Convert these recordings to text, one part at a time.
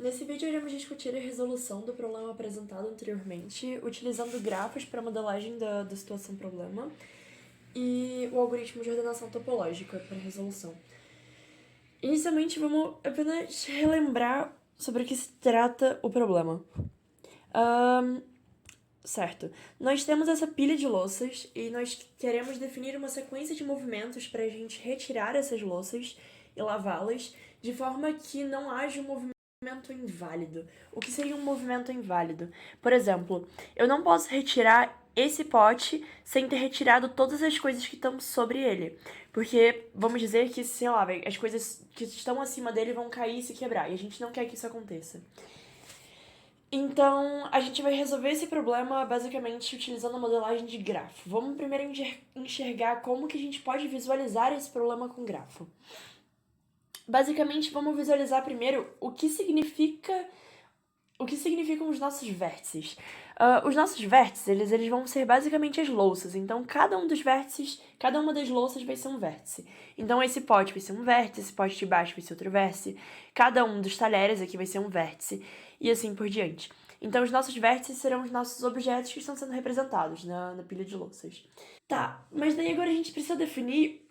Nesse vídeo iremos discutir a resolução do problema apresentado anteriormente, utilizando grafos para modelagem da situação problema e o algoritmo de ordenação topológica para resolução. Inicialmente, vamos apenas relembrar sobre o que se trata o problema. Certo. Nós temos essa pilha de louças e nós queremos definir uma sequência de movimentos para a gente retirar essas louças e lavá-las de forma que não haja um movimento inválido. O que seria um movimento inválido? Por exemplo, eu não posso retirar esse pote sem ter retirado todas as coisas que estão sobre ele. Porque, vamos dizer que, sei lá, as coisas que estão acima dele vão cair e se quebrar. E a gente não quer que isso aconteça. Então, a gente vai resolver esse problema basicamente utilizando a modelagem de grafo. Vamos primeiro enxergar como que a gente pode visualizar esse problema com grafo. Basicamente, vamos visualizar primeiro o que significam os nossos vértices. Os nossos vértices, eles vão ser basicamente as louças. Então, cada um dos vértices, cada uma das louças vai ser um vértice. Então, esse pote vai ser um vértice, esse pote de baixo vai ser outro vértice. Cada um dos talheres aqui vai ser um vértice. E assim por diante. Então, os nossos vértices serão os nossos objetos que estão sendo representados na pilha de louças. Tá, mas daí agora a gente precisa definir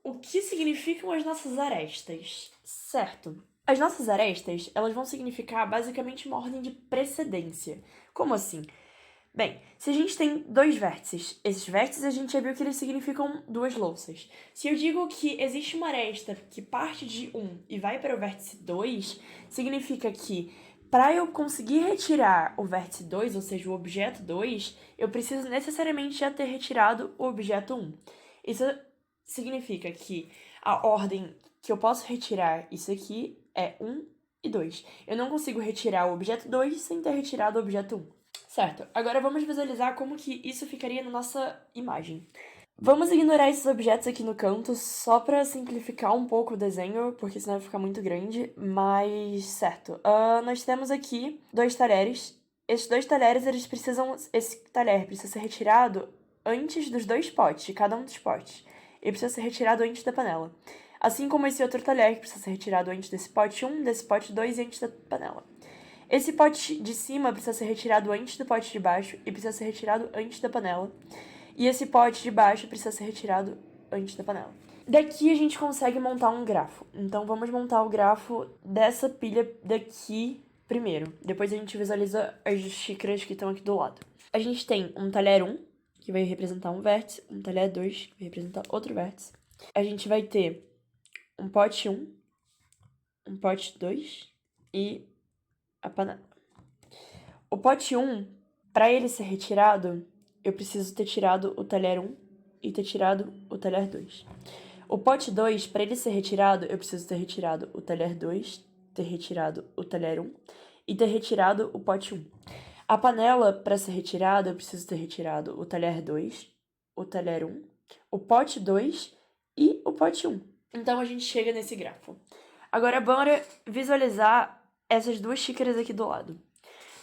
o que significam as nossas arestas, certo? As nossas arestas, elas vão significar basicamente uma ordem de precedência. Como assim? Bem, se a gente tem dois vértices, esses vértices a gente já viu que eles significam duas louças. Se eu digo que existe uma aresta que parte de 1 e vai para o vértice 2, significa que para eu conseguir retirar o vértice 2, ou seja, o objeto 2, eu preciso necessariamente já ter retirado o objeto 1. Isso significa que a ordem que eu posso retirar isso aqui é 1 e 2. Eu não consigo retirar o objeto 2 sem ter retirado o objeto 1. Certo, agora vamos visualizar como que isso ficaria na nossa imagem. Vamos ignorar esses objetos aqui no canto só para simplificar um pouco o desenho, porque senão vai ficar muito grande, mas certo. Nós temos aqui dois talheres. Esses dois talheres, esse talher precisa ser retirado antes dos dois potes, de cada um dos potes. Ele precisa ser retirado antes da panela. Assim como esse outro talher que precisa ser retirado antes desse pote 1, desse pote 2 e antes da panela. Esse pote de cima precisa ser retirado antes do pote de baixo e precisa ser retirado antes da panela. E esse pote de baixo precisa ser retirado antes da panela. Daqui a gente consegue montar um grafo. Então vamos montar o grafo dessa pilha daqui primeiro. Depois a gente visualiza as xícaras que estão aqui do lado. A gente tem um talher 1, que vai representar um vértice, um talher 2, que vai representar outro vértice. A gente vai ter um pote 1, um pote 2 e a panela. O pote 1, para ele ser retirado, eu preciso ter tirado o talher 1 e ter tirado o talher 2. O pote 2, para ele ser retirado, eu preciso ter retirado o talher 2, ter retirado o talher 1 e ter retirado o pote 1. A panela, para ser retirada, eu preciso ter retirado o talher 2, o talher 1, o pote 2 e o pote 1. Então, a gente chega nesse grafo. Agora, bora visualizar essas duas xícaras aqui do lado.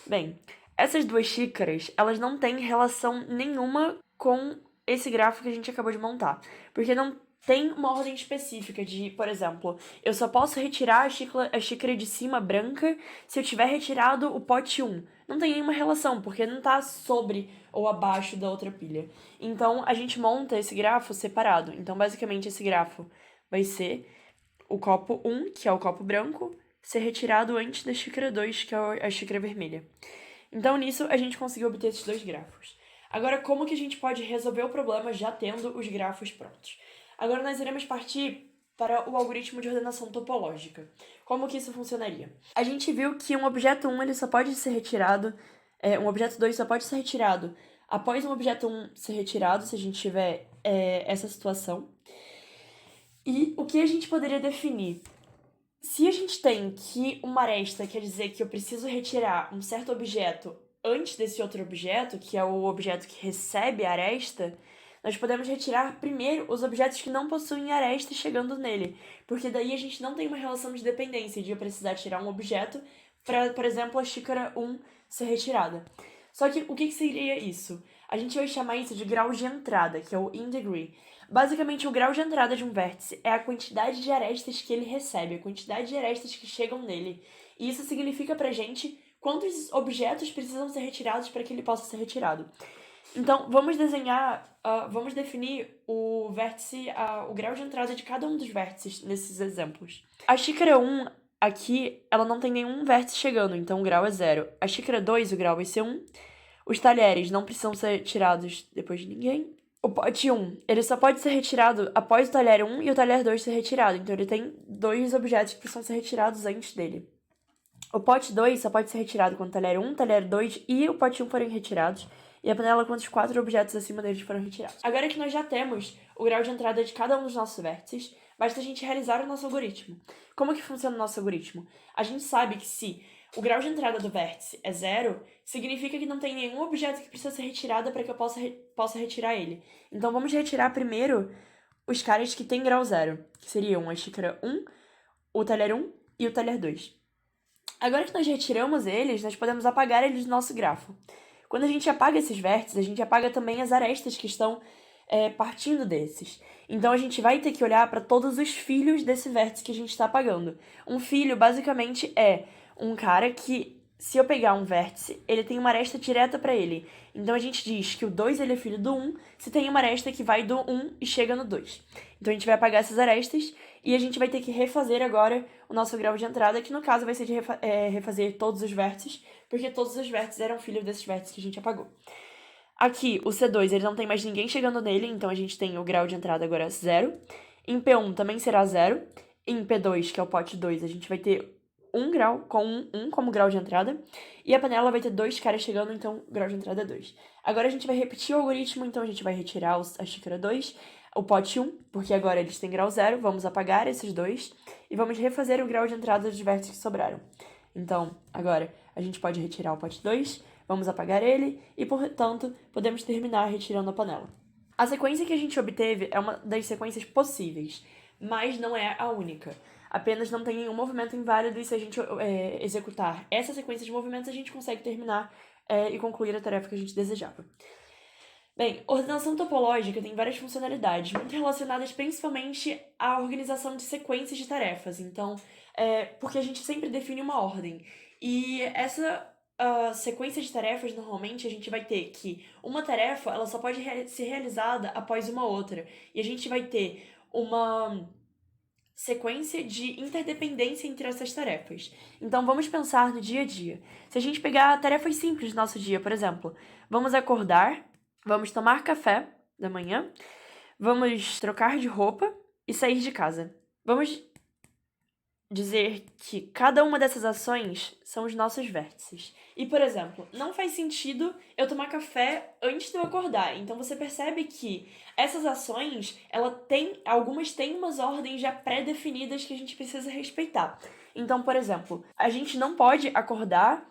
Bem, essas duas xícaras, elas não têm relação nenhuma com esse gráfico que a gente acabou de montar. Porque não tem uma ordem específica de, por exemplo, eu só posso retirar a xícara de cima branca se eu tiver retirado o pote 1. Não tem nenhuma relação, porque não tá sobre ou abaixo da outra pilha. Então, a gente monta esse grafo separado. Então, basicamente, esse grafo vai ser o copo 1, que é o copo branco, ser retirado antes da xícara 2, que é a xícara vermelha. Então, nisso, a gente conseguiu obter esses dois grafos. Agora, como que a gente pode resolver o problema já tendo os grafos prontos? Agora, nós iremos partir para o algoritmo de ordenação topológica. Como que isso funcionaria? A gente viu que um objeto 1 ele só pode ser retirado, um objeto 2 só pode ser retirado após um objeto 1 ser retirado, se a gente tiver essa situação. E o que a gente poderia definir? Se a gente tem que uma aresta quer dizer que eu preciso retirar um certo objeto antes desse outro objeto, que é o objeto que recebe a aresta, nós podemos retirar primeiro os objetos que não possuem aresta chegando nele, porque daí a gente não tem uma relação de dependência de eu precisar tirar um objeto para, por exemplo, a xícara 1 ser retirada. Só que o que seria isso? A gente vai chamar isso de grau de entrada, que é o in degree. Basicamente, o grau de entrada de um vértice é a quantidade de arestas que ele recebe, a quantidade de arestas que chegam nele. E isso significa pra gente quantos objetos precisam ser retirados para que ele possa ser retirado. Então, vamos vamos definir o vértice, o grau de entrada de cada um dos vértices nesses exemplos. A xícara 1 aqui, ela não tem nenhum vértice chegando, então o grau é 0. A xícara 2, o grau vai ser 1. Os talheres não precisam ser tirados depois de ninguém. O pote 1, ele só pode ser retirado após o talher 1 e o talher 2 ser retirado. Então, ele tem 2 objetos que precisam ser retirados antes dele. O pote 2 só pode ser retirado quando o talher 1, talher 2 e o pote 1 forem retirados. E a panela quando os 4 objetos acima deles foram retirados. Agora que nós já temos o grau de entrada de cada um dos nossos vértices, basta a gente realizar o nosso algoritmo. Como que funciona o nosso algoritmo? A gente sabe que se o grau de entrada do vértice é 0, significa que não tem nenhum objeto que precisa ser retirado para que eu possa retirar ele. Então, vamos retirar primeiro os caras que têm grau 0, que seriam a xícara 1, o talher 1 e o talher 2. Agora que nós retiramos eles, nós podemos apagar eles do nosso grafo. Quando a gente apaga esses vértices, a gente apaga também as arestas que estão partindo desses. Então, a gente vai ter que olhar para todos os filhos desse vértice que a gente está apagando. Um filho, basicamente, é um cara que, se eu pegar um vértice, ele tem uma aresta direta para ele. Então, a gente diz que o 2 ele é filho do 1, se tem uma aresta que vai do 1 e chega no 2. Então, a gente vai apagar essas arestas e a gente vai ter que refazer agora o nosso grau de entrada, que no caso vai ser de refazer todos os vértices, porque todos os vértices eram filhos desses vértices que a gente apagou. Aqui, o C2, ele não tem mais ninguém chegando nele, então a gente tem o grau de entrada agora 0. Em P1 também será 0. Em P2, que é o pote 2, a gente vai ter 1 grau, com 1 como grau de entrada. E a panela vai ter 2 caras chegando, então o grau de entrada é 2. Agora a gente vai repetir o algoritmo, então a gente vai retirar a xícara 2, o pote 1, porque agora eles têm grau 0, vamos apagar esses 2 e vamos refazer o grau de entrada dos vértices que sobraram. Então, agora a gente pode retirar o pote 2, vamos apagar ele e, portanto, podemos terminar retirando a panela. A sequência que a gente obteve é uma das sequências possíveis, mas não é a única. Apenas não tem nenhum movimento inválido e se a gente executar essa sequência de movimentos, a gente consegue terminar e concluir a tarefa que a gente desejava. Bem, ordenação topológica tem várias funcionalidades, muito relacionadas principalmente à organização de sequências de tarefas. Então, porque a gente sempre define uma ordem. E essa sequência de tarefas, normalmente, a gente vai ter que uma tarefa ela só pode ser realizada após uma outra. E a gente vai ter uma sequência de interdependência entre essas tarefas. Então, vamos pensar no dia a dia. Se a gente pegar tarefas simples do nosso dia, por exemplo, vamos acordar, vamos tomar café da manhã, vamos trocar de roupa e sair de casa. Vamos dizer que cada uma dessas ações são os nossos vértices. E, por exemplo, não faz sentido eu tomar café antes de eu acordar. Então, você percebe que essas ações, algumas têm umas ordens já pré-definidas que a gente precisa respeitar. Então, por exemplo, a gente não pode acordar,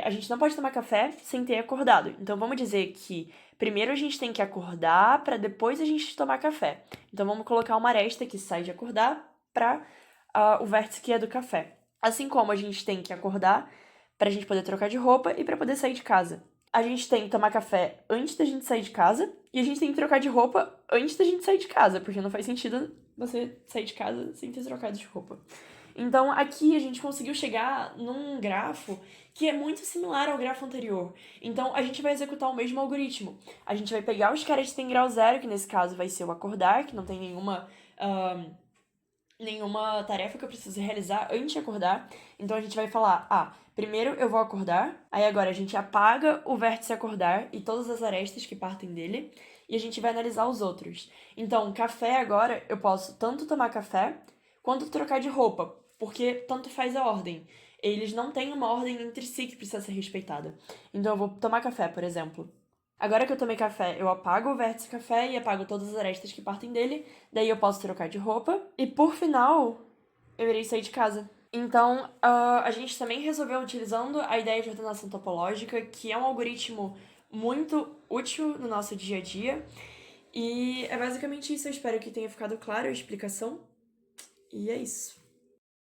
a gente não pode tomar café sem ter acordado. Então, vamos dizer que primeiro a gente tem que acordar para depois a gente tomar café. Então, vamos colocar uma aresta que sai de acordar para o vértice que é do café. Assim como a gente tem que acordar pra gente poder trocar de roupa e pra poder sair de casa. A gente tem que tomar café antes da gente sair de casa e a gente tem que trocar de roupa antes da gente sair de casa, porque não faz sentido você sair de casa sem ter trocado de roupa. Então, aqui a gente conseguiu chegar num grafo que é muito similar ao grafo anterior. Então, a gente vai executar o mesmo algoritmo. A gente vai pegar os caras que têm grau 0, que nesse caso vai ser o acordar, que não tem nenhuma tarefa que eu preciso realizar antes de acordar. Então, a gente vai falar, primeiro eu vou acordar, aí agora a gente apaga o vértice acordar e todas as arestas que partem dele, e a gente vai analisar os outros. Então, café agora, eu posso tanto tomar café, quanto trocar de roupa, porque tanto faz a ordem. Eles não têm uma ordem entre si que precisa ser respeitada. Então, eu vou tomar café, por exemplo. Agora que eu tomei café, eu apago o vértice café e apago todas as arestas que partem dele. Daí eu posso trocar de roupa. E por final, eu irei sair de casa. Então, a gente também resolveu utilizando a ideia de ordenação topológica, que é um algoritmo muito útil no nosso dia a dia. E é basicamente isso. Eu espero que tenha ficado claro a explicação. E é isso.